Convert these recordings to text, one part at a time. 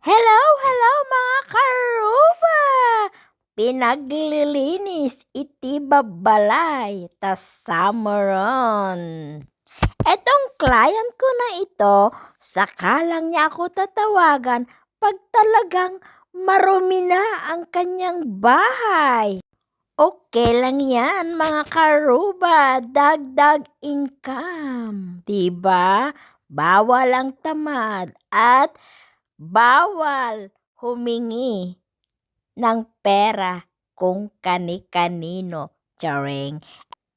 Hello, hello mga karuba! Pinaglilinis iti babalay ta samaron. Etong client ko na ito, sakalang niya ako tatawagan pag talagang marumi na ang kanyang bahay. Okay lang yan mga karuba, dagdag income, diba? Bawal ang tamad at bawal humingi ng pera kung kani-kanino. Charing.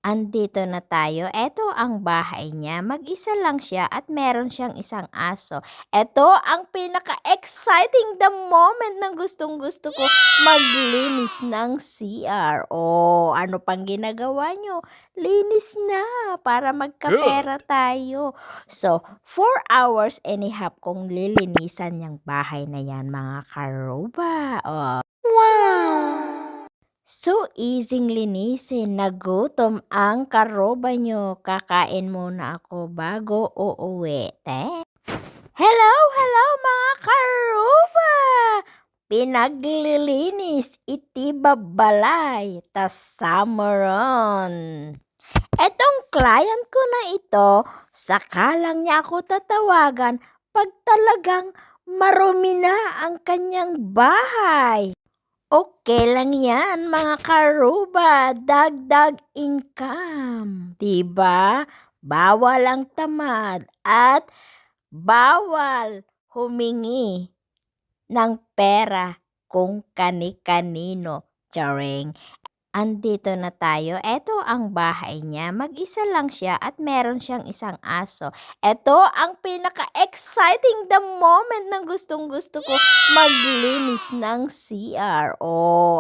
Andito na tayo. Ito ang bahay niya. Mag-isa lang siya at meron siyang isang aso. Ito ang pinaka-exciting the moment na gustong-gusto ko maglinis ng CR. Ano pang ginagawa nyo? Linis na para magkapera tayo. So, 4 hours and a half kong lilinisan yung bahay na yan, mga karuba. So easing linisin, nagutom ang karoba nyo. Kakain muna ako bago uuwi. Hello, hello mga karoba! Pinaglilinis iti babalay ta samaron. Etong client ko na ito, sakalang niya ako tatawagan pag talagang marumi na ang kanyang bahay. Okay lang yan mga karuba, dagdag income, diba? Bawal ang tamad at bawal humingi ng pera kung kani-kanino. Charing. Andito na tayo. Ito ang bahay niya. Mag-isa lang siya at meron siyang isang aso. Ito ang pinaka-exciting the moment na gustong-gusto ko maglinis ng CR.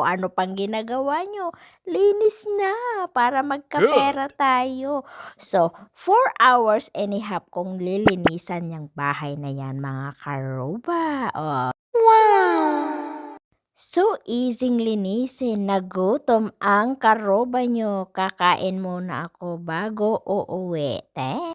Ano pang ginagawa nyo? Linis na para magkapera tayo. So, 4 hours and a half kong lilinisan yung bahay na yan, mga karuba. So easing linisin, nagutom ang karoba nyo. Kakain muna ako bago uuwi.